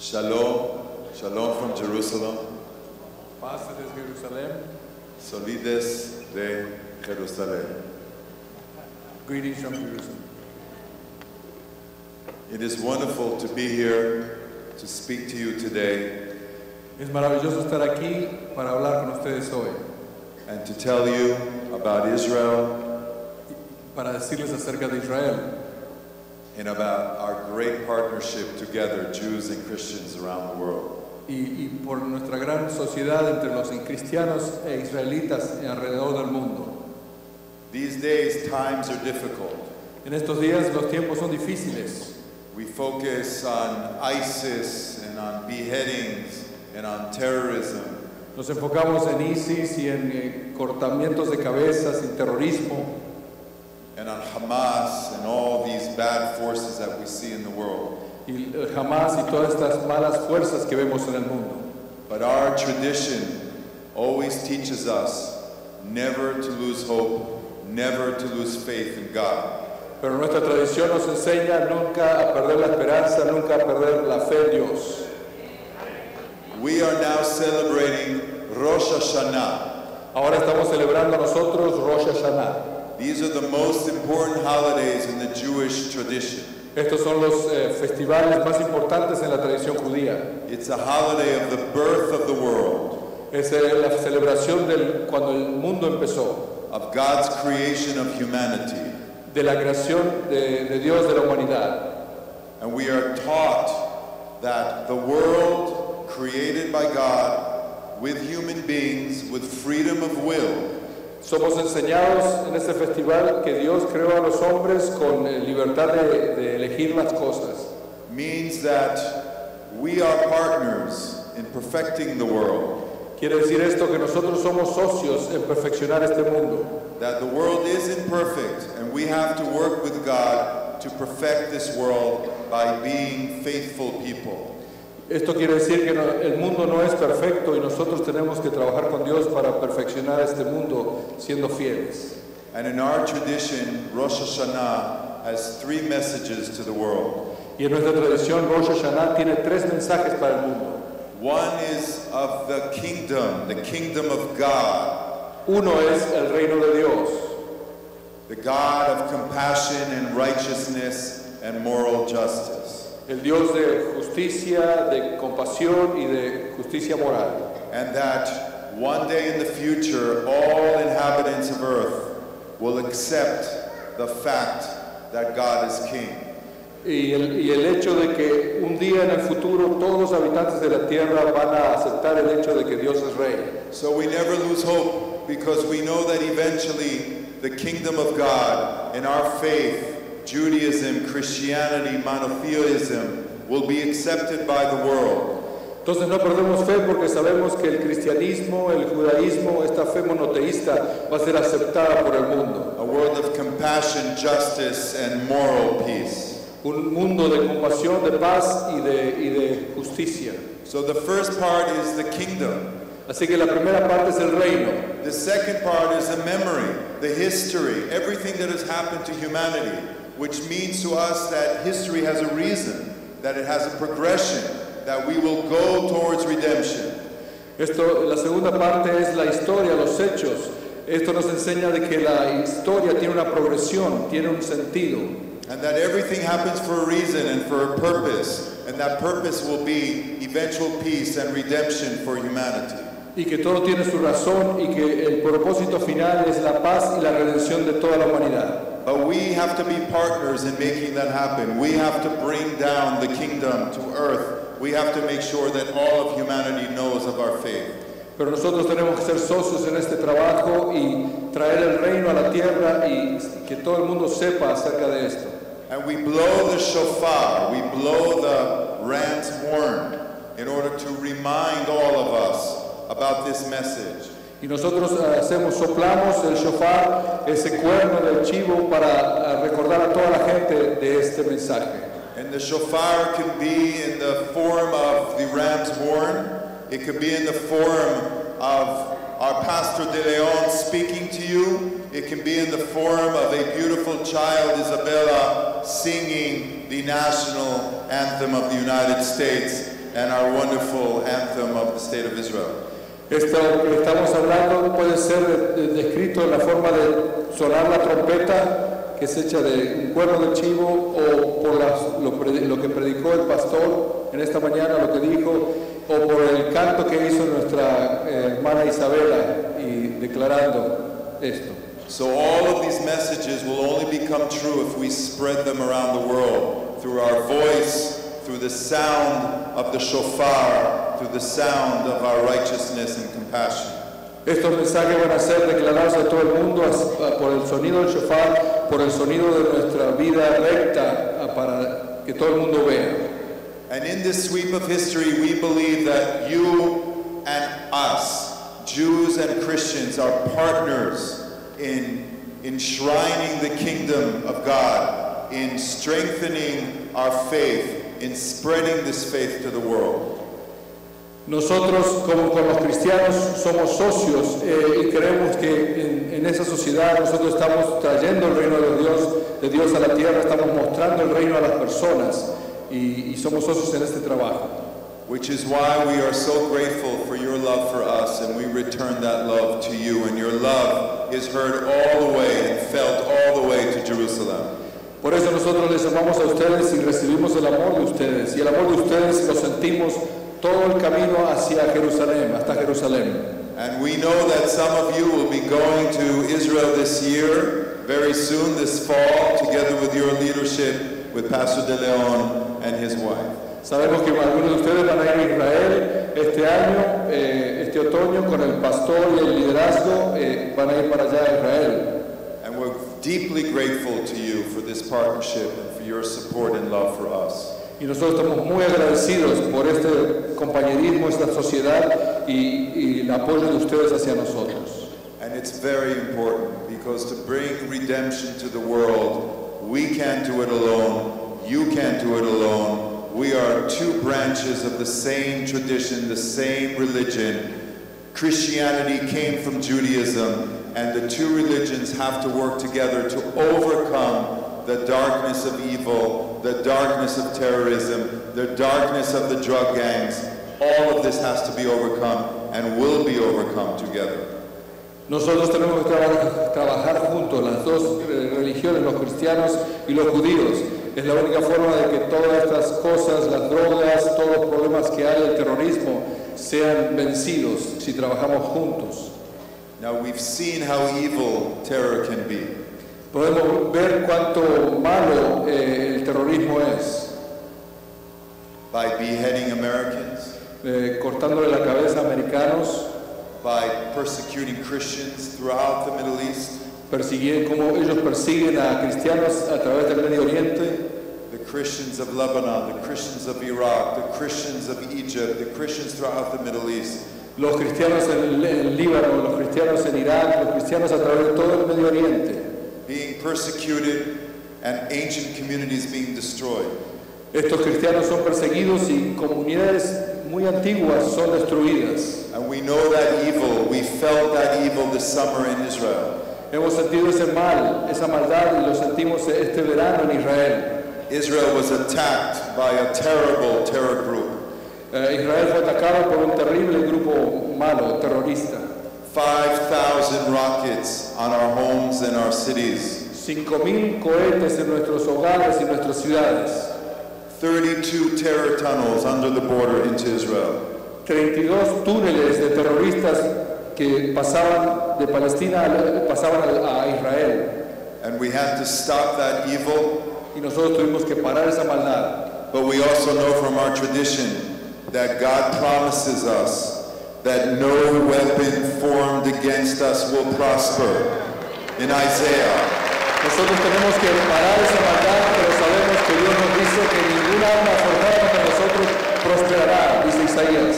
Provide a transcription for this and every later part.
Shalom, shalom from Jerusalem. Paz desde Jerusalén. Solides de Jerusalén. Greetings from Jerusalem. It is wonderful to be here to speak to you today Es maravilloso estar aquí para hablar con ustedes hoy, and to tell you about Israel para decirles acerca de Israel and about our great partnership together, Jews and Christians around the world. y por nuestra gran sociedad entre los cristianos e israelitas alrededor del mundo. These days, times are difficult. En estos días los tiempos son difíciles. We focus on ISIS and on beheadings and on terrorism. Nos enfocamos en ISIS y en cortamientos de cabezas, en terrorismo, And on Hamas and all these bad forces that we see in the world. y Hamas y todas estas malas fuerzas que vemos en el mundo. But our tradition always teaches us never to lose hope, never to lose faith in God. Pero nuestra tradición nos enseña nunca a perder la esperanza, nunca a perder la fe en Dios. We are now celebrating Rosh Hashanah. Ahora estamos celebrando nosotros Rosh Hashanah. These are the most important holidays in the Jewish tradition. Estos son los festivales más importantes en la tradición judía. It's a holiday of the birth of the world, Es la celebración de cuando el mundo empezó, of God's creation of humanity. de la creación de Dios de la humanidad. And we are taught that the world created by God with human beings with freedom of will Somos enseñados en este festival que Dios creó a los hombres con libertad de elegir las cosas. means that we are partners in perfecting the world, Quiere decir esto que nosotros somos socios en perfeccionar este mundo. that the world is imperfect and we have to work with God to perfect this world by being faithful people. Esto quiere decir que el mundo no es perfecto y nosotros tenemos que trabajar con Dios para perfeccionar este mundo siendo fieles. And in our tradition, Rosh Hashanah has three messages to the world. Y en nuestra tradición, Rosh Hashanah tiene tres mensajes para el mundo. One is of the kingdom of God, Uno es el reino de Dios, the God of compassion and righteousness and moral justice. el Dios de justicia, de compasión y de justicia moral. And that one day in the future, all inhabitants of earth will accept the fact that God is king. Y el hecho de que un día en el futuro todos los habitantes de la tierra van a aceptar el hecho de que Dios es rey. So we never lose hope because we know that eventually the kingdom of God in our faith, Judaism, Christianity, monotheism, will be accepted by the world. Entonces no perdemos fe porque sabemos que el cristianismo, el judaísmo, esta fe monoteísta va a ser aceptada por el mundo. A world of compassion, justice, and moral peace. Un mundo de compasión, de paz y de justicia. So the first part is the kingdom. Así que la primera parte es el reino. The second part is the memory, the history, everything that has happened to humanity, which means to us that history has a reason, that it has a progression, that we will go towards redemption. La segunda parte es la historia, los hechos. Esto nos enseña de que la historia tiene una progresión, tiene un sentido. And that everything happens for a reason and for a purpose, and that purpose will be eventual peace and redemption for humanity. Y que todo tiene su razón y que el propósito final es la paz y la redención de toda la humanidad. But we have to be partners in making that happen. We have to bring down the kingdom to earth. We have to make sure that all of humanity knows of our faith. Pero nosotros tenemos que ser socios en este trabajo y traer el reino a la tierra y que todo el mundo sepa acerca de esto. And we blow the shofar, we blow the ram's horn in order to remind all of us about this message. Y nosotros soplamos el shofar, ese cuerno del chivo, para recordar a toda la gente de este mensaje. And the shofar can be in the form of the ram's horn. It could be in the form of our Pastor De Leon speaking to you. It can be in the form of a beautiful child, Isabella, singing the national anthem of the United States. and our wonderful anthem of the State of Israel. Esto que estamos hablando puede ser descrito en la forma de sonar la trompeta, que es hecha de un cuerno de chivo, o por lo que predicó el pastor en esta mañana, lo que dijo, o por el canto que hizo nuestra hermana Isabela y declarando esto. So all of these messages will only become true if we spread them around the world through our voice, through the sound of the shofar, through the sound of our righteousness and compassion. Estos mensajes van a ser declarados a todo el mundo por el sonido del shofar, por el sonido de nuestra vida recta, para que todo el mundo vea. And in this sweep of history, we believe that you and us, Jews and Christians, are partners in enshrining the kingdom of God, in strengthening our faith, in spreading this faith to the world. Nosotros, como con los cristianos, somos socios y creemos que en esa sociedad nosotros estamos trayendo el reino de Dios a la tierra, estamos mostrando el reino a las personas y somos socios en este trabajo. Which is why we are so grateful for your love for us, and we return that love to you, and your love is heard all the way and felt all the way to Jerusalem. Por eso nosotros les amamos a ustedes y recibimos el amor de ustedes, y el amor de ustedes lo sentimos todo el camino hacia Jerusalén, hasta Jerusalén. And we know that some of you will be going to Israel this year, very soon, this fall, together with your leadership, with Pastor De Leon and his wife. Sabemos que algunos de ustedes van a ir a Israel este año, este otoño, con el pastor y el liderazgo, van a ir para allá a Israel. And we're deeply grateful to you for this partnership and for your support and love for us. Y nosotros estamos muy agradecidos por este compañerismo, esta sociedad y el apoyo de ustedes hacia nosotros. And it's very important because to bring redemption to the world, we can't do it alone, you can't do it alone. We are two branches of the same tradition, the same religion. Christianity came from Judaism, and the two religions have to work together to overcome the darkness of evil, the darkness of terrorism, the darkness of the drug gangs. All of this has to be overcome and will be overcome together. Nosotros tenemos que trabajar juntos, las dos religiones, los cristianos y los judíos. Es la única forma de que todas estas cosas, las drogas, todos los problemas que hay, el terrorismo, sean vencidos si trabajamos juntos. Now we've seen how evil terror can be. Podemos ver cuánto malo el terrorismo es. By beheading Americans, cortándole la cabeza a americanos, by persecuting Christians throughout the Middle East, como ellos persiguen a cristianos a través del Medio Oriente, the Christians of Lebanon, the Christians of Iraq, the Christians of Egypt, the Christians throughout the Middle East. Los cristianos en Líbano, los cristianos en Irak, los cristianos a través de todo el Medio Oriente. Being persecuted and ancient communities being destroyed. Estos cristianos son perseguidos y comunidades muy antiguas son destruidas. And we know that evil, we felt that evil this summer in Israel. Hemos sentido ese mal, esa maldad, y lo sentimos este verano en Israel. Israel was attacked by a terrible terror group. Israel fue atacado por un terrible grupo malo, terrorista. 5,000 rockets on our homes and our cities. 5,000 cohetes en nuestros hogares y nuestras ciudades. 32 terror tunnels under the border into Israel. 32 túneles de terroristas que pasaban de Palestina pasaban a Israel. And we had to stop that evil. Y nosotros tuvimos que parar esa maldad. But we also know from our tradition that God promises us that no weapon formed against us will prosper. In Isaiah. Nosotros tenemos que parar esa maldad, pero sabemos que Dios nos dice que ninguna arma forjada contra nosotros prosperará, dice Isaías.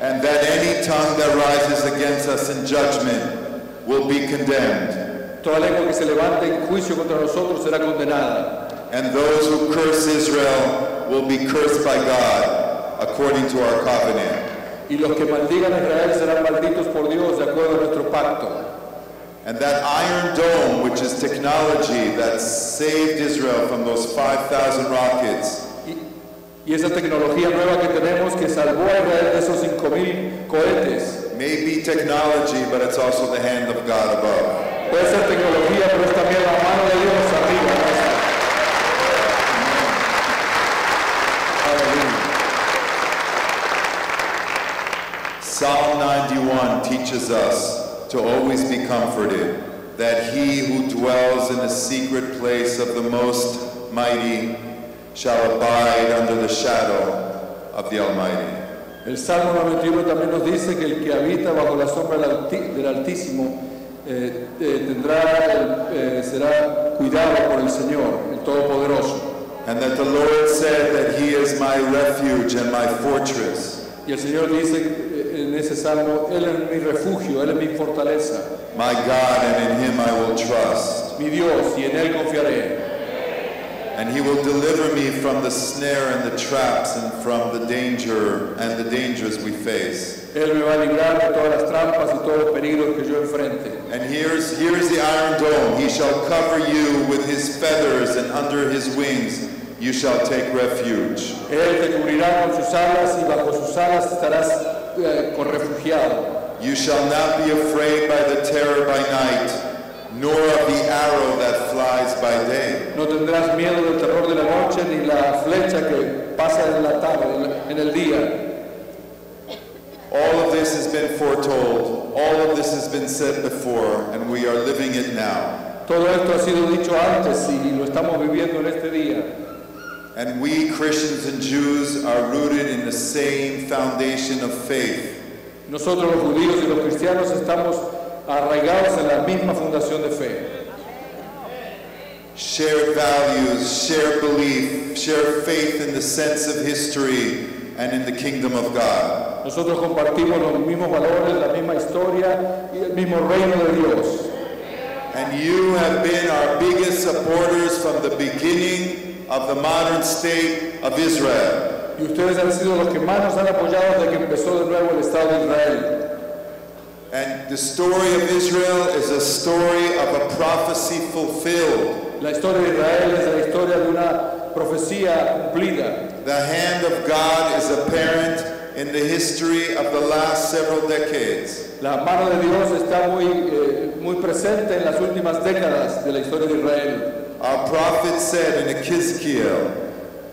And that any tongue that rises against us in judgment will be condemned. Toda lengua que se levante en juicio contra nosotros será condenada. And those who curse Israel will be cursed by God, according to our covenant. Y los que maldigan a Israel serán malditos por Dios de acuerdo a nuestro pacto. And that Iron Dome, which is technology that saved Israel from those 5,000 rockets, Y esa tecnología nueva que tenemos que salvó a Israel de esos 5,000 cohetes. may be technology, but it's also the hand of God above. Puede ser tecnología, pero es también la mano de Dios arriba. Psalm 91 teaches us to always be comforted, that he who dwells in the secret place of the Most Mighty shall abide under the shadow of the Almighty. El Salmo 91 también nos dice que el que habita bajo la sombra del Altísimo será cuidado por el Señor, el Todopoderoso. And that the Lord said that he is my refuge and my fortress, Y el Señor dice en ese Salmo, Él es mi refugio, Él es mi fortaleza, my God, and in him I will trust. mi Dios, y en Él confiaré. And he will deliver me from the snare and the traps and from the danger and the dangers we face. Él me va a librar de todas las trampas y todos los peligros que yo enfrente. And here's the iron dome. He shall cover you with his feathers, and under his wings you shall take refuge. Él te cubrirá con sus alas y bajo sus alas estarás con refugiado. You shall not be afraid by the terror by night, nor of the arrow that flies by day. No tendrás miedo del terror de la noche ni la flecha que pasa en la tarde, en el día. All of this has been foretold. All of this has been said before, and we are living it now. Todo esto ha sido dicho antes y lo estamos viviendo en este día. And we Christians and Jews are rooted in the same foundation of faith. Nosotros los judíos y los cristianos estamos arraigados en la misma fundación de fe. Shared values, shared belief, shared faith in the sense of history and in the kingdom of God. Nosotros compartimos los mismos valores, la misma historia y el mismo reino de Dios. And you have been our biggest supporters from the beginning of the modern state of Israel. Y ustedes han sido los que más nos han apoyado desde que empezó de nuevo el Estado de Israel. And the story of Israel is a story of a prophecy fulfilled. La historia de Israel es la historia de una profecía cumplida. The hand of God is apparent in the history of the last several decades. La mano de Dios está muy presente en las últimas décadas de la historia de Israel. Our prophet said in Ezekiel,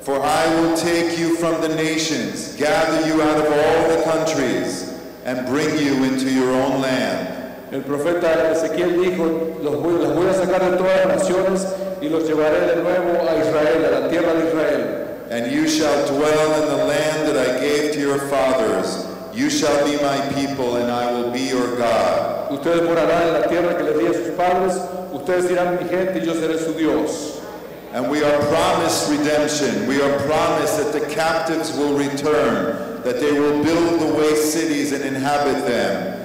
"For I will take you from the nations, gather you out of all the countries, and bring you into your own land." El profeta Ezequiel dijo, las voy a sacar de todas las naciones y los llevaré de nuevo a Israel, a la tierra de Israel. And you shall dwell in the land that I gave to your fathers. You shall be my people, and I will be your God. Ustedes morarán en la tierra que les di a sus padres, ustedes serán mi gente y yo seré su Dios. And we are promised redemption. We are promised that the captives will return, that they will build the waste cities and inhabit them.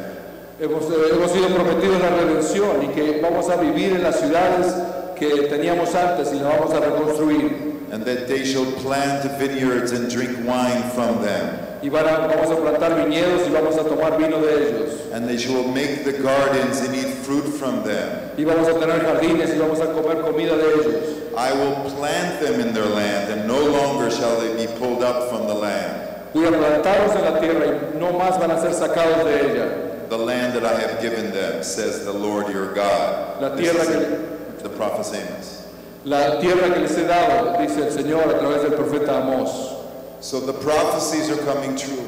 Hemos sido prometidos la redención y que vamos a vivir en las ciudades que teníamos antes y las vamos a reconstruir. And that they shall plant vineyards and drink wine from them. Y vamos a plantar viñedos y vamos a tomar vino de ellos. And they shall make the gardens and eat fruit from them. Y vamos a tener jardines y vamos a comer comida de ellos. I will plant them in their land, and no longer shall they be pulled up from the land. Voy a plantarlos en la tierra y no más van a ser sacados de ella. The land that I have given them, says the Lord your God. La This tierra is que, the prophet Amos. la tierra que les he dado, dice el Señor a través del profeta Amós. So the prophecies are coming true.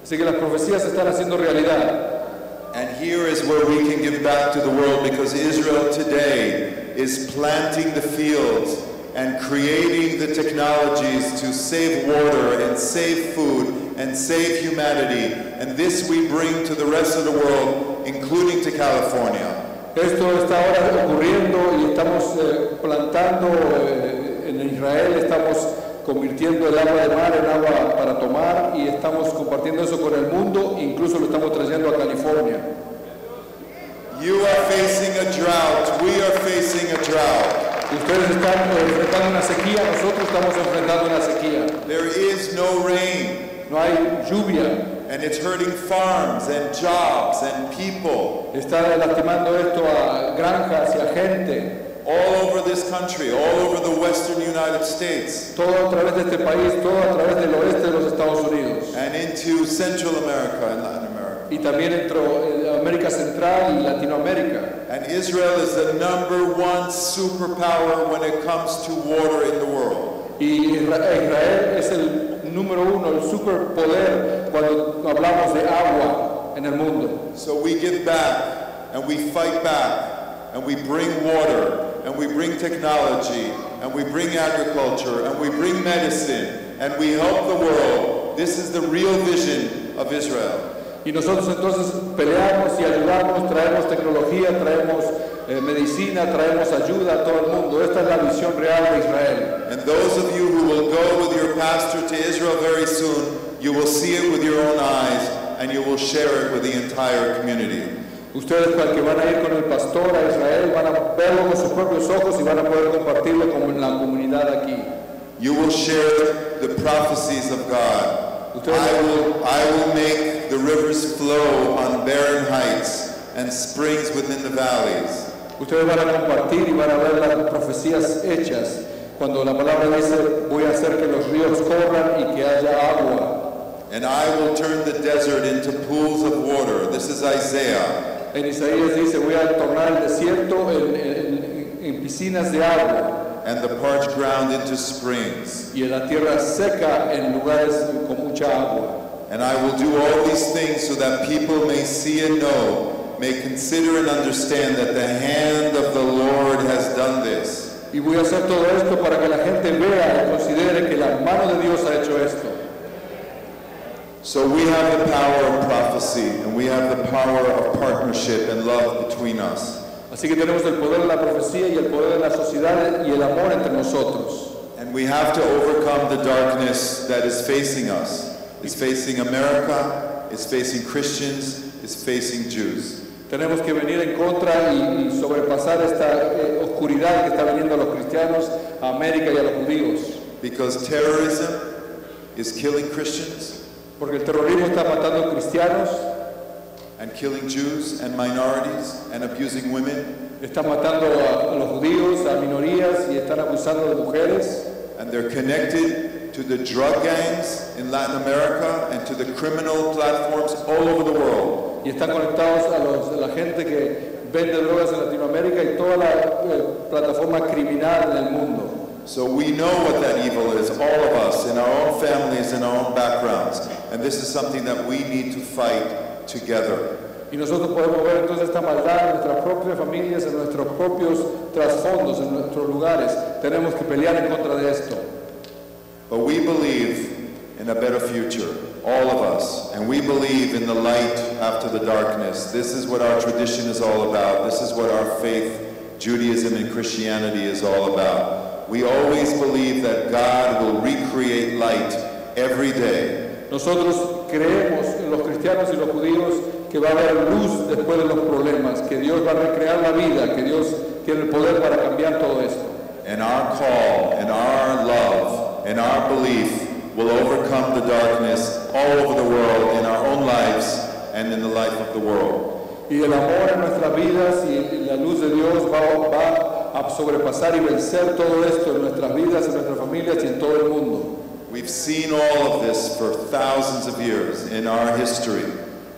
Así que las profecías se están haciendo realidad. And here is where we can give back to the world, because Israel today is planting the fields and creating the technologies to save water and save food and save humanity. And this we bring to the rest of the world, including to California. Esto está ahora ocurriendo y estamos plantando en Israel, estamos convirtiendo el agua de mar en agua para tomar y estamos compartiendo eso con el mundo, incluso lo estamos trayendo a California. You are facing a drought. We are facing a drought. Ustedes están enfrentando una sequía, nosotros estamos enfrentando una sequía. There is no rain. No hay lluvia. And it's hurting farms and jobs and people. Está lastimando esto a granjas y a gente. All over this country, all over the western United States. Todo a través de este país, todo a través Estados Unidos. and into Central America and Latin America. Y también entró América Central y Latinoamérica. And Israel is the #1 superpower when it comes to water in the world. Y Israel es el número uno, el superpoder cuando hablamos de agua en el mundo. So we give back and we fight back and we bring water and we bring technology and we bring agriculture and we bring medicine and we help the world. This is the real vision of Israel. Y nosotros entonces peleamos y ayudamos, traemos tecnología, traemos medicina, traemos ayuda a todo el mundo. Esta es la visión real de Israel. And those of you who will go with your pastor to Israel very soon, you will see it with your own eyes and you will share it with the entire community. Ustedes que van a ir con el pastor a Israel van a verlo con sus propios ojos y van a poder compartirlo con la comunidad aquí. You will share the prophecies of God. I will make the rivers flow on barren heights and springs within the valleys. Ustedes van a compartir y van a ver las profecías hechas cuando la palabra dice voy a hacer que los ríos corran y que haya agua. And I will turn the desert into pools of water. This is Isaiah. En Isaías dice voy a tornar el desierto en piscinas de agua. And the parched ground into springs. Y en la tierra seca en lugares con mucha agua. And I will do all these things so that people may see and know, may consider and understand that the hand of the Lord has done this. Y voy a hacer todo esto para que la gente vea y considere que la mano de Dios ha hecho esto. So we have the power of prophecy and we have the power of partnership and love between us. Así que tenemos el poder de la profecía y el poder de la sociedad y el amor entre nosotros. And we have to overcome the darkness that is facing us. It's facing America, it's facing Christians, it's facing Jews. Tenemos que venir en contra y sobrepasar esta oscuridad que está viniendo a los cristianos, a América y a los judíos. Because terrorism is killing Christians. Porque el terrorismo está matando cristianos. And killing Jews and minorities and abusing women. Está matando a los judíos, a minorías y están abusando de mujeres. And they're connected to the drug gangs in Latin America and to the criminal platforms all over the world. Y están conectados a la gente que vende drogas en Latinoamérica y toda la plataforma criminal en el mundo. So we know what that evil is, all of us, in our own families, in our own backgrounds. And this is something that we need to fight together. Y nosotros podemos ver entonces esta maldad en nuestras propias familias, en nuestros propios trasfondos, en nuestros lugares. Tenemos que pelear en contra de esto. But we believe in a better future, all of us, and we believe in the light after the darkness. This is what our tradition is all about. This is what our faith, Judaism and Christianity is all about. We always believe that God will recreate light every day. Nosotros creemos en los cristianos y los judíos que va a haber luz después de los problemas, que Dios va a recrear la vida, que Dios tiene el poder para cambiar todo esto. And our call and our love and our belief will overcome the darkness all over the world in our own lives and in the life of the world. Y el amor en nuestras vidas y la luz de Dios va a sobrepasar y vencer todo esto en nuestras vidas, en nuestras familias y en todo el mundo. We've seen all of this for thousands of years in our history,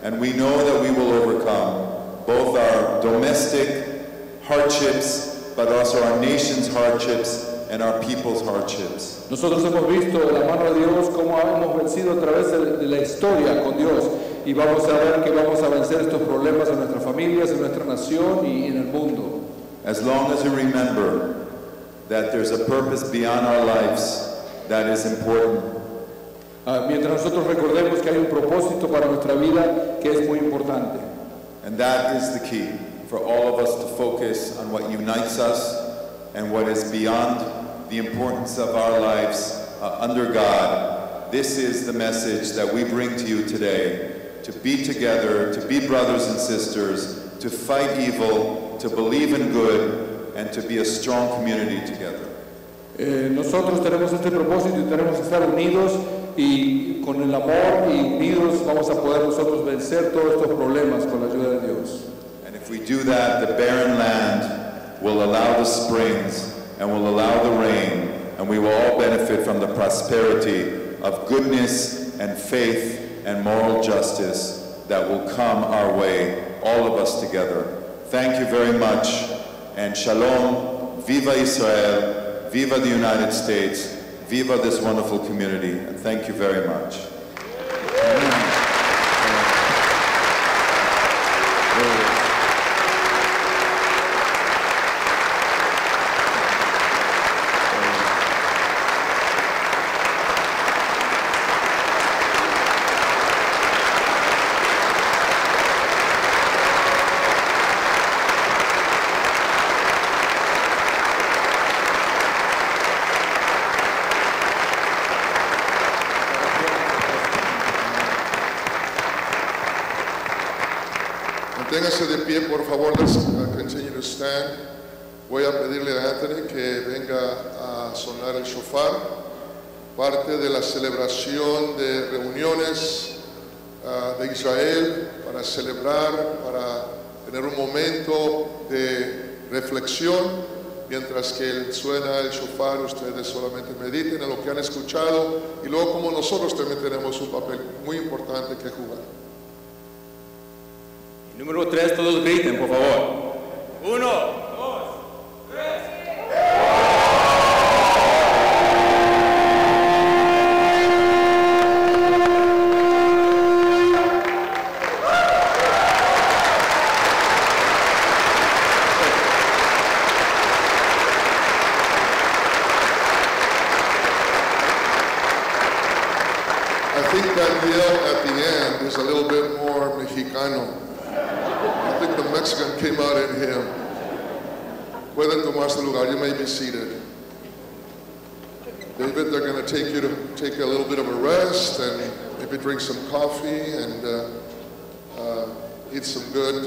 and we know that we will overcome both our domestic hardships, but also our nation's hardships and our people's hardships. Nosotros hemos visto la mano de Dios cómo hemos vencido a través de la historia con Dios y vamos a ver que vamos a vencer estos problemas en nuestras familias, en nuestra nación y en el mundo. As long as we remember that there's a purpose beyond our lives that is important. Mientras nosotros recordemos que hay un propósito para nuestra vida que es muy importante. And that is the key for all of us to focus on what unites us and what is beyond the importance of our lives under God. This is the message that we bring to you today, to be together, to be brothers and sisters, to fight evil, to believe in good, and to be a strong community together. Nosotros tenemos este propósito y tenemos que estar unidos y con el amor y unidos vamos a poder nosotros vencer todos estos problemas con la ayuda de Dios. And if we do that, the barren land will allow the springs and will allow the rain, and we will all benefit from the prosperity of goodness and faith and moral justice that will come our way, all of us together. Thank you very much, and Shalom, Viva Israel, Viva the United States, Viva this wonderful community, and thank you very much. Manténgase de pie, por favor. Let's continue to stand. Voy a pedirle a Anthony que venga a sonar el shofar, parte de la celebración de reuniones de Israel, para celebrar, para tener un momento de reflexión. Mientras que él suena el shofar, ustedes solamente mediten en lo que han escuchado, y luego, como nosotros también tenemos un papel muy importante que jugar. Número 3, todos griten, por favor. 1, 2, 3. I think that yell at the end is a little bit more Mexicano. I think the Mexican came out in him. Pueden tomar su lugar. You may be seated. David, they're going to take you to take a little bit of a rest and maybe drink some coffee and eat some good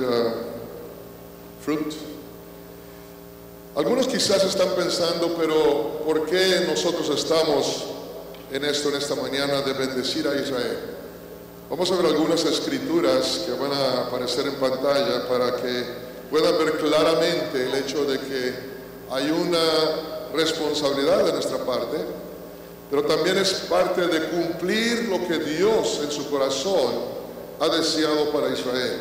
fruit. Algunos quizás están pensando, pero ¿por qué nosotros estamos en esto en esta mañana de bendecir a Israel? Vamos a ver algunas escrituras que van a aparecer en pantalla para que puedan ver claramente el hecho de que hay una responsabilidad de nuestra parte, pero también es parte de cumplir lo que Dios en su corazón ha deseado para Israel.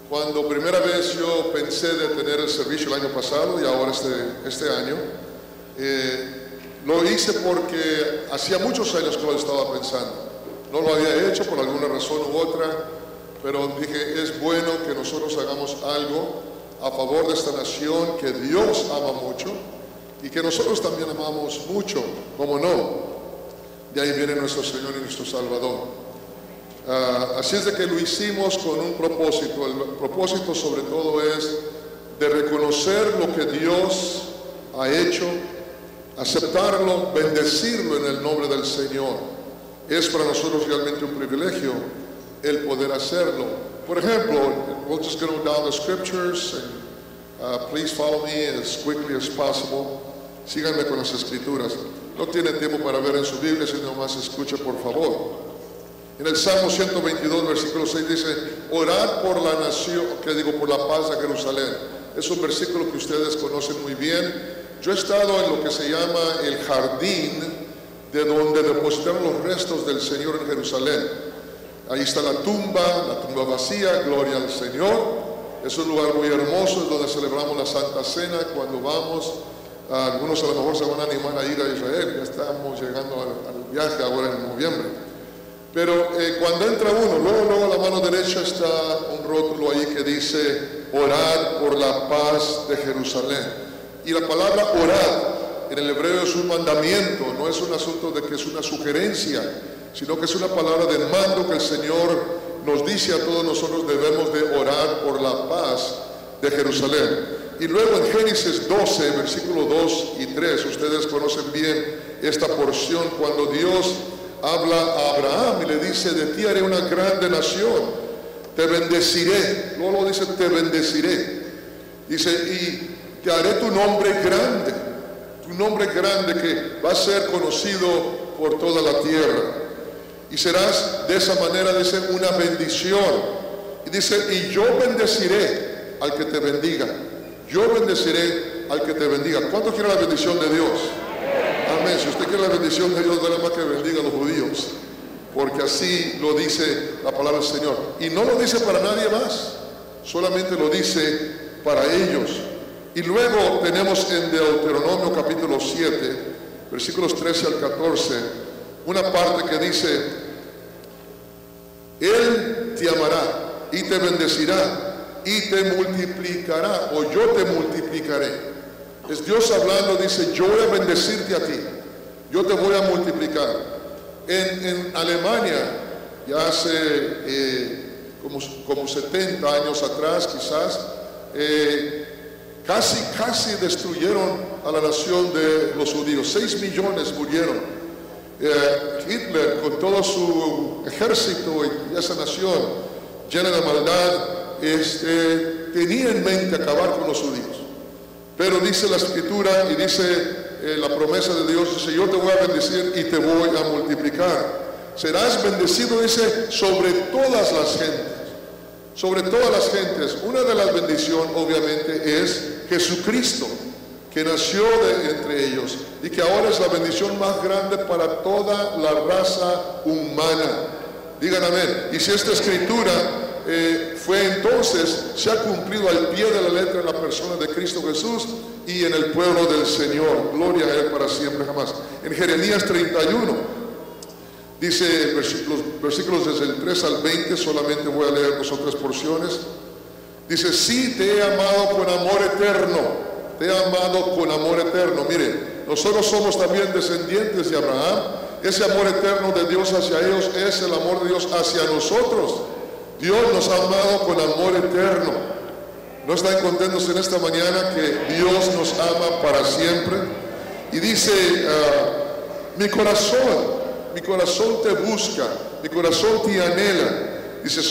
Cuando primera vez yo pensé de tener el servicio el año pasado y ahora este año, lo hice porque hacía muchos años que lo estaba pensando. No lo había hecho por alguna razón u otra, pero dije, es bueno que nosotros hagamos algo a favor de esta nación que Dios ama mucho y que nosotros también amamos mucho, ¿cómo no? De ahí viene nuestro Señor y nuestro Salvador. Así es de que lo hicimos con un propósito. El propósito sobre todo es de reconocer lo que Dios ha hecho, aceptarlo, bendecirlo en el nombre del Señor. Es para nosotros realmente un privilegio el poder hacerlo. Por ejemplo, we'll just go down the scriptures and please follow me as quickly as possible. Síganme con las escrituras. No tienen tiempo para ver en su Biblia, sino más escuche por favor. En el Salmo 122, versículo 6 dice, orad por la nación, por la paz de Jerusalén. Es un versículo que ustedes conocen muy bien. Yo he estado en lo que se llama el jardín de donde depositaron los restos del Señor en Jerusalén. Ahí está la tumba vacía, gloria al Señor. Es un lugar muy hermoso, es donde celebramos la Santa Cena cuando vamos. Algunos a lo mejor se van a animar a ir a Israel, ya estamos llegando al viaje ahora en noviembre. Pero cuando entra uno, luego a la mano derecha está un rótulo ahí que dice, orad por la paz de Jerusalén. Y la palabra orad en el hebreo es un mandamiento, no es un asunto de que es una sugerencia, sino que es una palabra de mando que el Señor nos dice a todos nosotros debemos de orar por la paz de Jerusalén. Y luego en Génesis 12, versículo 2 y 3, ustedes conocen bien esta porción cuando Dios habla a Abraham y le dice, de ti haré una grande nación, te bendeciré, luego dice, te bendeciré. Dice, y te haré tu nombre grande que va a ser conocido por toda la tierra. Y serás de esa manera, dice, una bendición. Y dice, y yo bendeciré al que te bendiga. Yo bendeciré al que te bendiga. ¿Cuánto quiere la bendición de Dios? Amén. Si usted quiere la bendición de Dios, nada más que bendiga a los judíos. porque así lo dice la palabra del Señor. Y no lo dice para nadie más, solamente lo dice para ellos. Y luego tenemos en Deuteronomio capítulo 7, versículos 13 al 14, una parte que dice: Él te amará y te bendecirá y te multiplicará, o yo te multiplicaré. Es Dios hablando, dice: yo voy a bendecirte a ti, yo te voy a multiplicar. En Alemania, ya hace como 70 años atrás quizás, casi destruyeron a la nación de los judíos. 6 millones murieron. Hitler, con todo su ejército y esa nación llena de maldad, tenía en mente acabar con los judíos. Pero dice la Escritura y dice la promesa de Dios, dice: yo te voy a bendecir y te voy a multiplicar. Serás bendecido, dice, sobre todas las gentes. Sobre todas las gentes. Una de las bendiciones, obviamente, es Jesucristo, que nació entre ellos y que ahora es la bendición más grande para toda la raza humana. Digan amén. Y si esta escritura fue entonces, se ha cumplido al pie de la letra en la persona de Cristo Jesús y en el pueblo del Señor. Gloria a Él para siempre jamás. En Jeremías 31 dice, versículos desde el 3 al 20, solamente voy a leer 2 o 3 porciones. Dice: sí, te he amado con amor eterno. Te he amado con amor eterno. Mire, nosotros somos también descendientes de Abraham. Ese amor eterno de Dios hacia ellos es el amor de Dios hacia nosotros. Dios nos ha amado con amor eterno. ¿No están contentos en esta mañana que Dios nos ama para siempre? Y dice: mi corazón te busca, mi corazón te anhela. Dice: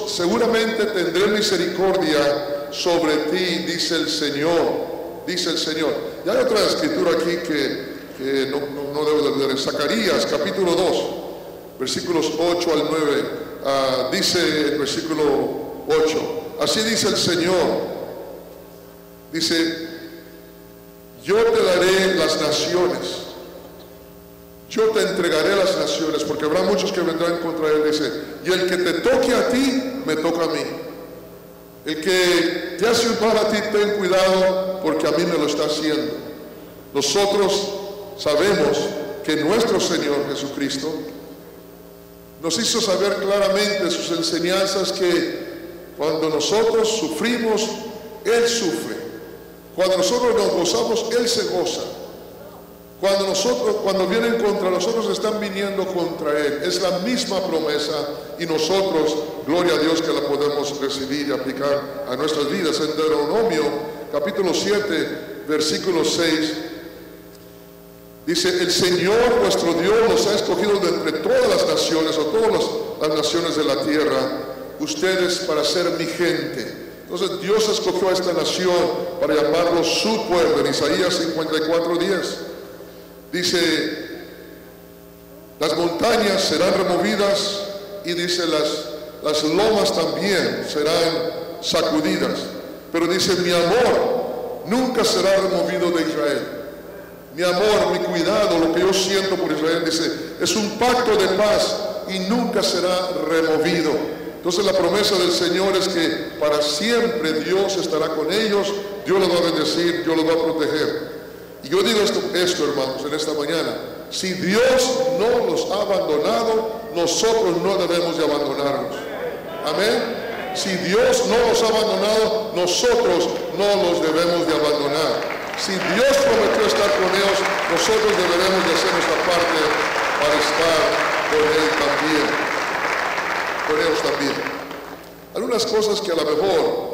seguramente tendré misericordia sobre ti, dice el Señor. Dice el Señor. Y hay otra escritura aquí que no debo de leer. En Zacarías capítulo 2, versículos 8 al 9, dice el versículo 8: así dice el Señor. Dice: yo te daré las naciones, yo te entregaré las naciones, porque habrá muchos que vendrán contra él. Dice: y el que te toque a ti, me toca a mí. El que te hace un mal a ti, ten cuidado, porque a mí me lo está haciendo. Nosotros sabemos que nuestro Señor Jesucristo nos hizo saber claramente sus enseñanzas, que cuando nosotros sufrimos, Él sufre. Cuando nosotros nos gozamos, Él se goza. Cuando vienen contra nosotros, están viniendo contra Él. Es la misma promesa y nosotros, gloria a Dios, que la podemos recibir y aplicar a nuestras vidas. En Deuteronomio capítulo 7, versículo 6, dice: el Señor vuestro Dios los ha escogido de entre todas las naciones, o todas las naciones de la tierra, ustedes para ser mi gente. Entonces Dios escogió a esta nación para llamarlo su pueblo. En Isaías 54:10 dice: las montañas serán removidas, y dice las lomas también serán sacudidas. Pero dice: mi amor nunca será removido de Israel. Mi amor, mi cuidado, lo que yo siento por Israel, dice, es un pacto de paz y nunca será removido. Entonces la promesa del Señor es que para siempre Dios estará con ellos, Dios los va a bendecir, Dios los va a proteger. Y yo digo esto, hermanos, en esta mañana: si Dios no los ha abandonado, nosotros no debemos de abandonarlos. Amén. Si Dios no los ha abandonado, nosotros no los debemos de abandonar. Si Dios prometió estar con ellos, nosotros deberemos de hacer nuestra parte para estar con Él también. Con ellos también. Algunas cosas que a lo mejor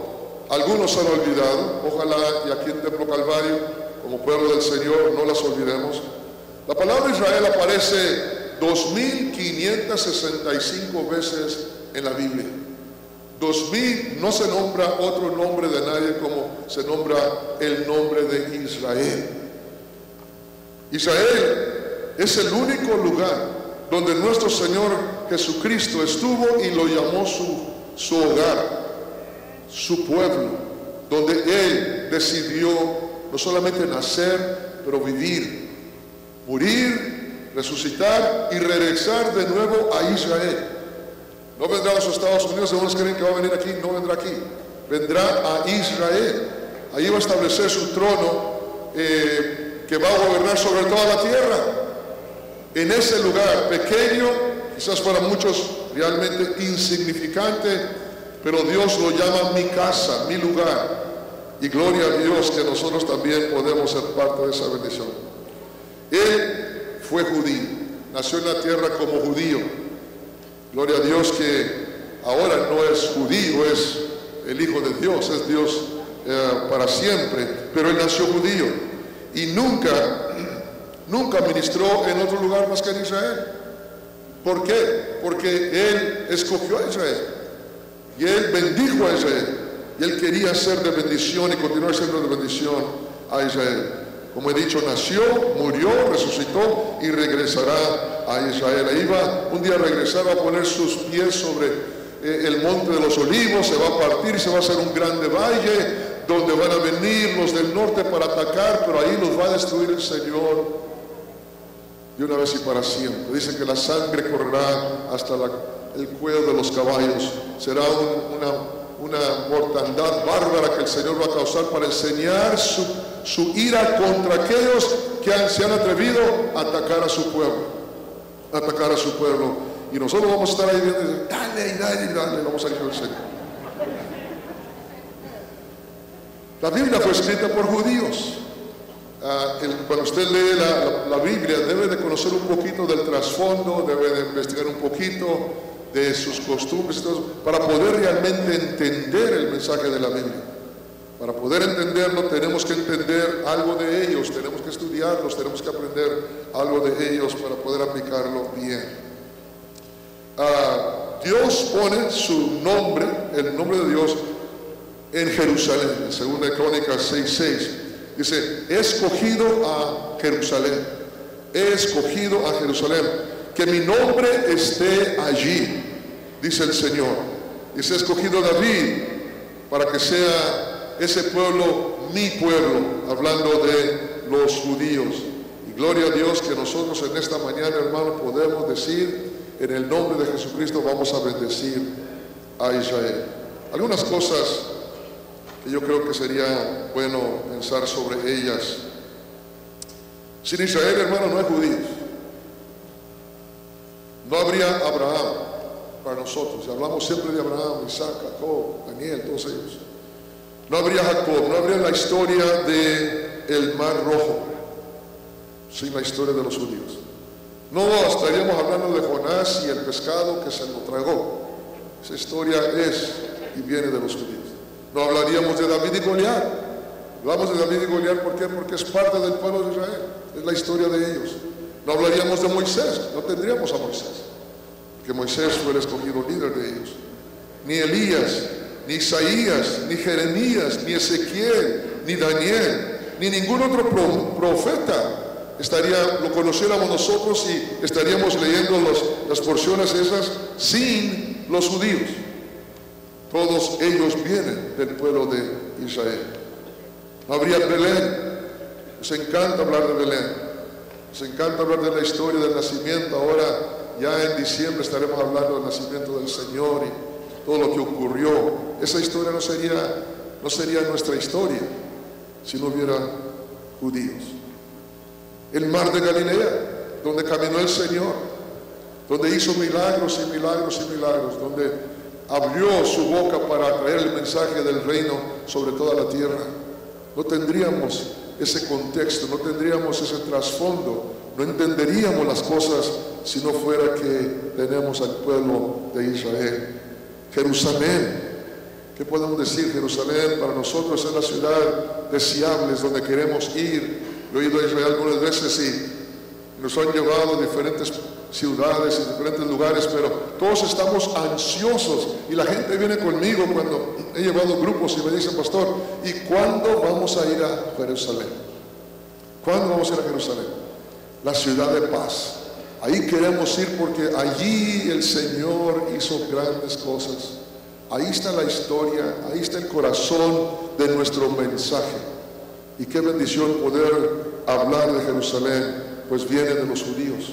algunos han olvidado, ojalá y aquí en Templo Calvario, como pueblo del Señor, no las olvidemos. La palabra Israel aparece 2565 veces en la Biblia. 2000, no se nombra otro nombre de nadie como se nombra el nombre de Israel. Israel es el único lugar donde nuestro Señor Jesucristo estuvo y lo llamó su hogar, su pueblo, donde Él decidió no solamente nacer, pero vivir, morir resucitar y regresar de nuevo a Israel. No vendrá a los Estados Unidos, algunos creen que va a venir aquí, no vendrá aquí, vendrá a Israel. Ahí va a establecer su trono que va a gobernar sobre toda la tierra. En ese lugar pequeño, quizás para muchos realmente insignificante, pero Dios lo llama mi casa, mi lugar. Y gloria a Dios que nosotros también podemos ser parte de esa bendición. Él fue judío, nació en la tierra como judío. Gloria a Dios que ahora no es judío, es el Hijo de Dios, es Dios para siempre, pero él nació judío y nunca ministró en otro lugar más que en Israel. ¿Por qué? Porque él escogió a Israel y él bendijo a Israel y él quería ser de bendición y continuar siendo de bendición a Israel. Como he dicho, nació, murió, resucitó y regresará a Israel. Ahí va un día a regresar, va a poner sus pies sobre el monte de los olivos, se va a partir y se va a hacer un grande valle donde van a venir los del norte para atacar, pero ahí los va a destruir el Señor de una vez y para siempre. Dice que la sangre correrá hasta el cuello de los caballos. Será una mortandad bárbara que el Señor va a causar para enseñar su ira contra aquellos que se han atrevido a atacar a su pueblo. Y nosotros vamos a estar ahí viendo, dale, vamos a ir al Señor. La Biblia fue escrita por judíos. Cuando usted lee la Biblia, debe de conocer un poquito del trasfondo, debe de investigar un poquito de sus costumbres y todo, para poder realmente entender el mensaje de la Biblia. Para poder entenderlo, tenemos que entender algo de ellos, tenemos que estudiarlos, tenemos que aprender algo de ellos para poder aplicarlo bien. Dios pone su nombre, el nombre de Dios, en Jerusalén. En 2 Crónicas 6:6 dice: he escogido a Jerusalén, he escogido a Jerusalén, que mi nombre esté allí, dice el Señor. Dice: he escogido a David para que sea ese pueblo mi pueblo, hablando de los judíos. Y gloria a Dios que nosotros en esta mañana, hermano, podemos decir: en el nombre de Jesucristo vamos a bendecir a Israel. Algunas cosas que yo creo que sería bueno pensar sobre ellas. Sin Israel, hermano, no hay judíos. No habría Abraham para nosotros. Hablamos siempre de Abraham, Isaac, Jacob, Daniel, todos ellos. No habría Jacob, no habría la historia del Mar Rojo sin la historia de los judíos. No estaríamos hablando de Jonás y el pescado que se lo tragó. Esa historia es y viene de los judíos. No hablaríamos de David y Goliat. Hablamos de David y Goliat, ¿por qué? Porque es parte del pueblo de Israel. Es la historia de ellos. No hablaríamos de Moisés, no tendríamos a Moisés, porque Moisés fue el escogido líder de ellos. Ni Elías, ni Isaías, ni Jeremías, ni Ezequiel, ni Daniel, ni ningún otro profeta lo conociéramos nosotros y estaríamos leyendo las porciones esas sin los judíos. Todos ellos vienen del pueblo de Israel. No habría Belén. Nos encanta hablar de Belén. Nos encanta hablar de la historia del nacimiento. Ahora, ya en diciembre, estaremos hablando del nacimiento del Señor y todo lo que ocurrió. Esa historia no sería nuestra historia si no hubiera judíos. El mar de Galilea, donde caminó el Señor, donde hizo milagros y milagros y milagros, donde abrió su boca para traer el mensaje del reino sobre toda la tierra. No tendríamos ese contexto, no tendríamos ese trasfondo, no entenderíamos las cosas si no fuera que tenemos al pueblo de Israel. Jerusalén, ¿qué podemos decir? Jerusalén para nosotros es la ciudad deseable, es donde queremos ir. Yo he ido a Israel algunas veces y nos han llevado a diferentes ciudades y diferentes lugares, pero todos estamos ansiosos y la gente viene conmigo cuando he llevado grupos y me dicen: pastor, ¿y cuándo vamos a ir a Jerusalén? ¿Cuándo vamos a ir a Jerusalén? La ciudad de paz. Ahí queremos ir porque allí el Señor hizo grandes cosas. Ahí está la historia, ahí está el corazón de nuestro mensaje. Y qué bendición poder hablar de Jerusalén pues viene de los judíos.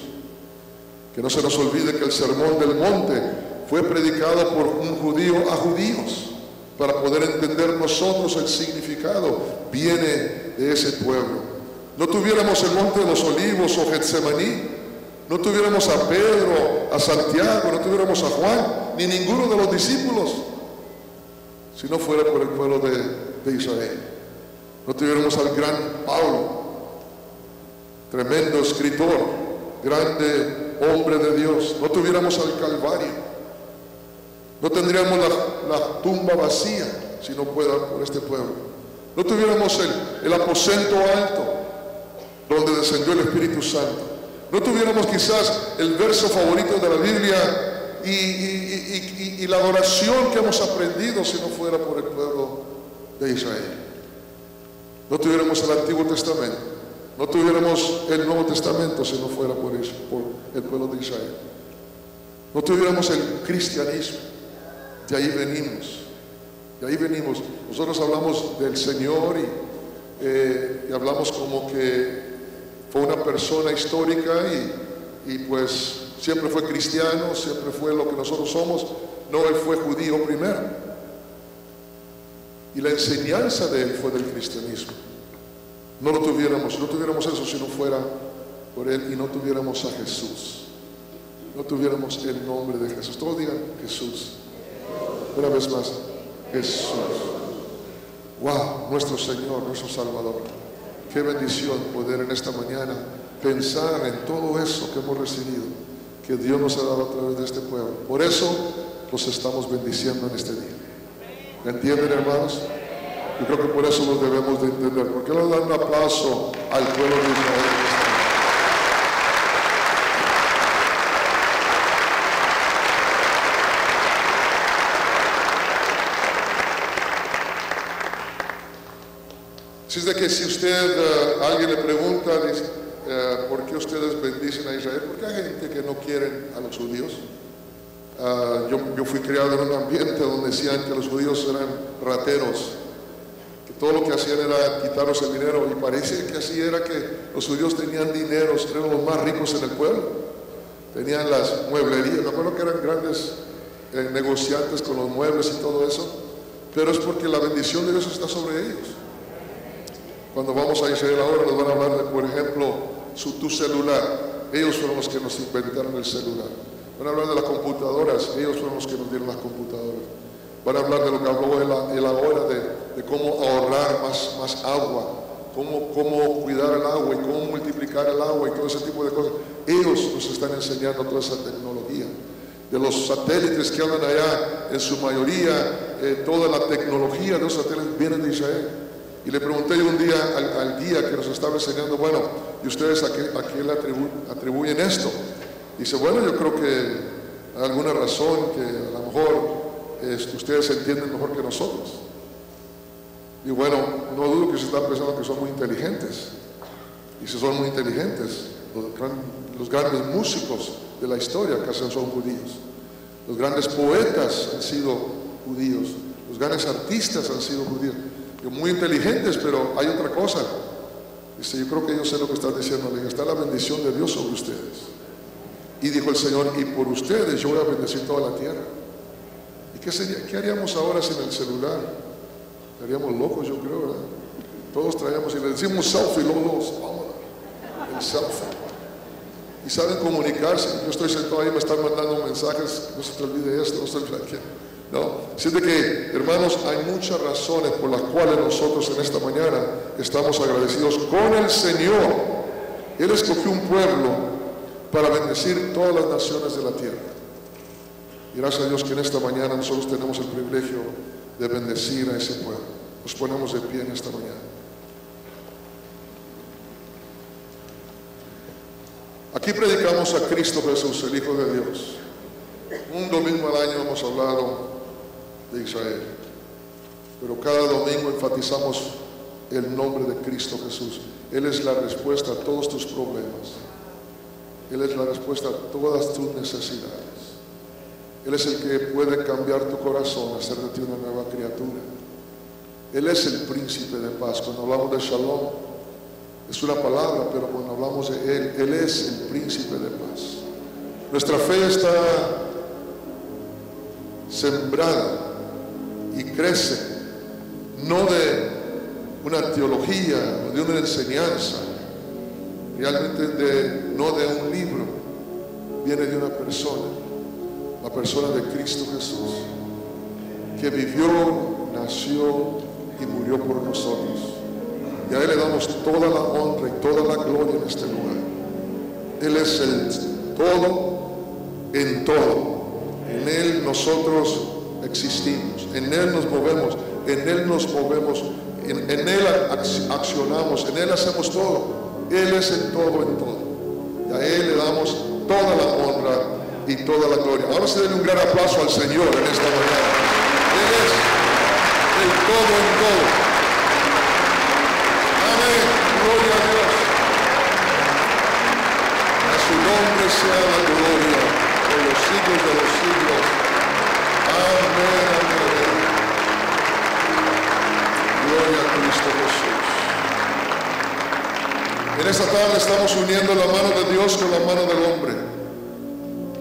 Que no se nos olvide que el sermón del monte fue predicado por un judío a judíos, para poder entender nosotros el significado, viene de ese pueblo. No tuviéramos el monte de los olivos o Getsemaní, no tuviéramos a Pedro, a Santiago, no tuviéramos a Juan, ni ninguno de los discípulos, si no fuera por el pueblo de Israel. No tuviéramos al gran Pablo, tremendo escritor, grande hombre de Dios. No tuviéramos al Calvario. No tendríamos la tumba vacía si no fuera por este pueblo. No tuviéramos el aposento alto donde descendió el Espíritu Santo. No tuviéramos quizás el verso favorito de la Biblia y la adoración que hemos aprendido si no fuera por el pueblo de Israel. No tuviéramos el Antiguo Testamento. No tuviéramos el Nuevo Testamento si no fuera por el pueblo de Israel. No tuviéramos el cristianismo. De ahí venimos. De ahí venimos. Nosotros hablamos del Señor y hablamos como que fue una persona histórica y pues siempre fue cristiano, siempre fue lo que nosotros somos. No, él fue judío primero. Y la enseñanza de él fue del cristianismo. No tuviéramos eso si no fuera por él y no tuviéramos a Jesús. No tuviéramos el nombre de Jesús. Todos digan Jesús. Una vez más, Jesús. Wow, nuestro Señor, nuestro Salvador. Qué bendición poder en esta mañana pensar en todo eso que hemos recibido, que Dios nos ha dado a través de este pueblo. Por eso los estamos bendiciendo en este día. ¿Me entienden, hermanos? Yo creo que por eso nos debemos de entender. ¿Por qué no dan un aplauso al pueblo de Israel? Así es de que si usted, alguien le pregunta, dice, ¿por qué ustedes bendicen a Israel? Porque hay gente que no quiere a los judíos. Yo fui criado en un ambiente donde decían que los judíos eran rateros, que todo lo que hacían era quitarnos el dinero, y parece que así era, que los judíos tenían dinero, eran los más ricos en el pueblo, tenían las mueblerías. Me acuerdo que eran grandes negociantes con los muebles y todo eso, pero es porque la bendición de Dios está sobre ellos. Cuando vamos a Israel ahora nos van a hablar de, por ejemplo, tu celular. Ellos fueron los que nos inventaron el celular. Van a hablar de las computadoras. Ellos fueron los que nos dieron las computadoras. Van a hablar de lo que habló él ahora, de cómo ahorrar más agua, cómo cuidar el agua y cómo multiplicar el agua y todo ese tipo de cosas. Ellos nos están enseñando toda esa tecnología. De los satélites que andan allá, en su mayoría, toda la tecnología de los satélites viene de Israel. Y le pregunté yo un día al guía que nos estaba enseñando, bueno, ¿y ustedes a qué le atribuyen esto? Dice, bueno, yo creo que hay alguna razón que a lo mejor ustedes entienden mejor que nosotros. Y bueno, no dudo que se están pensando que son muy inteligentes. Y si son muy inteligentes, los grandes músicos de la historia casi son judíos. Los grandes poetas han sido judíos. Los grandes artistas han sido judíos. Muy inteligentes, pero hay otra cosa. Dice, yo creo que yo sé lo que están diciendo. Está la bendición de Dios sobre ustedes. Y dijo el Señor, y por ustedes yo voy a bendecir toda la tierra. ¿Y qué haríamos ahora sin el celular? Estaríamos locos, yo creo, ¿verdad? Todos traíamos y le decimos selfie, luego vámonos, el selfie. Y saben comunicarse. Yo estoy sentado ahí, me están mandando mensajes, no se te olvide esto, no se te olvide aquello. No, siente que, hermanos, hay muchas razones por las cuales nosotros en esta mañana estamos agradecidos con el Señor. Él escogió un pueblo para bendecir todas las naciones de la tierra. Y gracias a Dios que en esta mañana nosotros tenemos el privilegio de bendecir a ese pueblo. Nos ponemos de pie en esta mañana. Aquí predicamos a Cristo Jesús, el Hijo de Dios. Un domingo al año hemos hablado de Israel, pero cada domingo enfatizamos el nombre de Cristo Jesús. Él es la respuesta a todos tus problemas. Él es la respuesta a todas tus necesidades. Él es el que puede cambiar tu corazón, hacer de ti una nueva criatura. Él es el príncipe de paz. Cuando hablamos de Shalom, es una palabra, pero cuando hablamos de Él es el príncipe de paz. Nuestra fe está sembrada y crece, no de una teología o de una enseñanza, realmente no de un libro, viene de una persona, la persona de Cristo Jesús, que vivió, nació y murió por nosotros. Y a Él le damos toda la honra y toda la gloria en este lugar. Él es el todo en todo. En Él nosotros existimos, en Él nos movemos, en Él en Él accionamos, en Él hacemos todo. Él es el todo en todo. Y a Él le damos toda la honra y toda la gloria. Ahora se den un gran aplauso al Señor en esta mañana. Él es el todo en todo. Amén. Gloria a Dios. A su nombre sea la gloria por los siglos de los siglos. Amén. Amén. Gloria a Cristo Jesús. En esta tarde estamos uniendo la mano de Dios con la mano del hombre.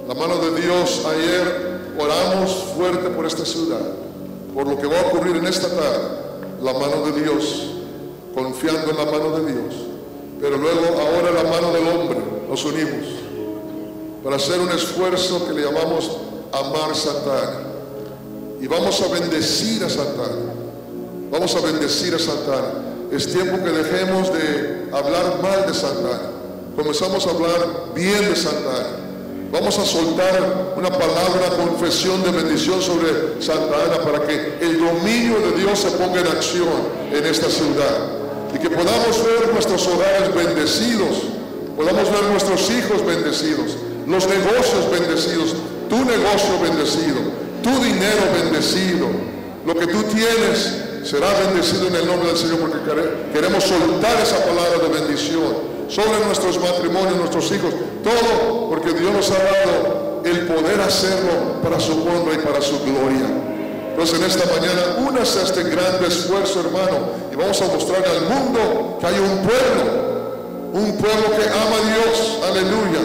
La mano de Dios, ayer oramos fuerte por esta ciudad, por lo que va a ocurrir en esta tarde. La mano de Dios, confiando en la mano de Dios. Pero luego ahora la mano del hombre, nos unimos para hacer un esfuerzo que le llamamos amar Santa Ana. Y vamos a bendecir a Santa Ana. Vamos a bendecir a Santa Ana. Es tiempo que dejemos de hablar mal de Santa Ana. Comenzamos a hablar bien de Santa Ana. Vamos a soltar una palabra, confesión de bendición sobre Santa Ana para que el dominio de Dios se ponga en acción en esta ciudad. Y que podamos ver nuestros hogares bendecidos, podamos ver nuestros hijos bendecidos, los negocios bendecidos, tu negocio bendecido, tu dinero bendecido. Lo que tú tienes será bendecido en el nombre del Señor, porque queremos soltar esa palabra de bendición sobre nuestros matrimonios, nuestros hijos, todo porque Dios nos ha dado el poder hacerlo para su honra y para su gloria. Entonces en esta mañana únase a este gran esfuerzo, hermano, y vamos a mostrar al mundo que hay un pueblo que ama a Dios, aleluya,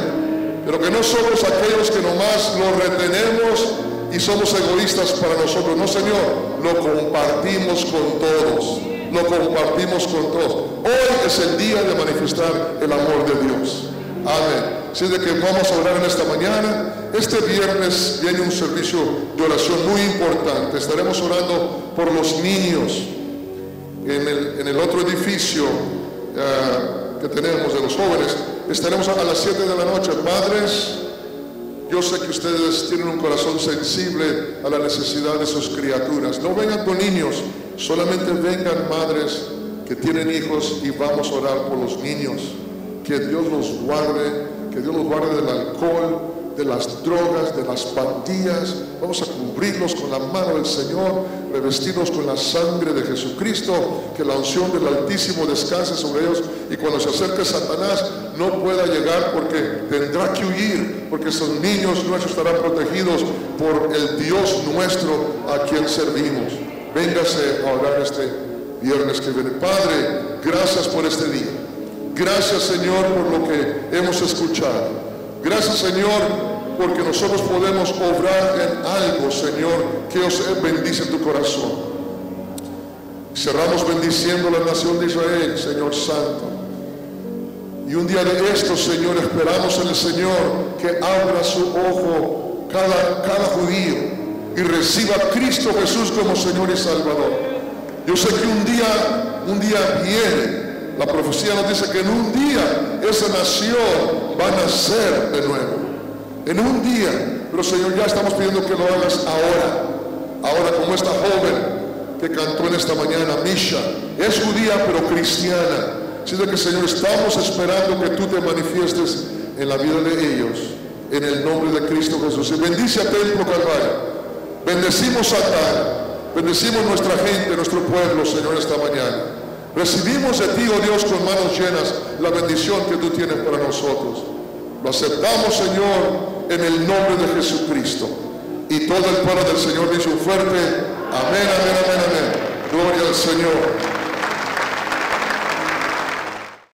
pero que no somos aquellos que nomás lo retenemos y somos egoístas para nosotros. No, Señor, lo compartimos con todos. Lo compartimos con todos. Hoy es el día de manifestar el amor de Dios. Amén. Así de que vamos a orar en esta mañana. Este viernes viene un servicio de oración muy importante. Estaremos orando por los niños en el otro edificio que tenemos de los jóvenes. Estaremos a las 7 de la noche. Padres, yo sé que ustedes tienen un corazón sensible a la necesidad de sus criaturas. No vengan con niños, solamente vengan madres que tienen hijos y vamos a orar por los niños. Que Dios los guarde, que Dios los guarde del alcohol, de las drogas, de las pandillas. Vamos a cubrirlos con la mano del Señor, revestirlos con la sangre de Jesucristo, que la unción del Altísimo descanse sobre ellos y cuando se acerque Satanás no pueda llegar, porque tendrá que huir, porque esos niños nuestros estarán protegidos por el Dios nuestro a quien servimos. Véngase a orar este viernes que viene. Padre, gracias por este día. Gracias, Señor, por lo que hemos escuchado. Gracias, Señor, porque nosotros podemos obrar en algo, Señor, que os bendice tu corazón. Cerramos bendiciendo la nación de Israel, Señor Santo. Y un día de esto, Señor, esperamos en el Señor que abra su ojo cada judío y reciba a Cristo Jesús como Señor y Salvador. Yo sé que un día viene. La profecía nos dice que en un día esa nación va a nacer de nuevo. En un día. Pero Señor, ya estamos pidiendo que lo hagas ahora. Ahora, como esta joven que cantó en esta mañana, Misha, es judía pero cristiana. Así de que, Señor, estamos esperando que tú te manifiestes en la vida de ellos, en el nombre de Cristo Jesús. Y bendice a Templo Calvario. Bendecimos a Tal. Bendecimos nuestra gente, nuestro pueblo, Señor, esta mañana. Recibimos de ti, oh Dios, con manos llenas la bendición que tú tienes para nosotros. Lo aceptamos, Señor, en el nombre de Jesucristo. Y todo el pueblo del Señor dice un fuerte amén, amén, amén, amén. Gloria al Señor.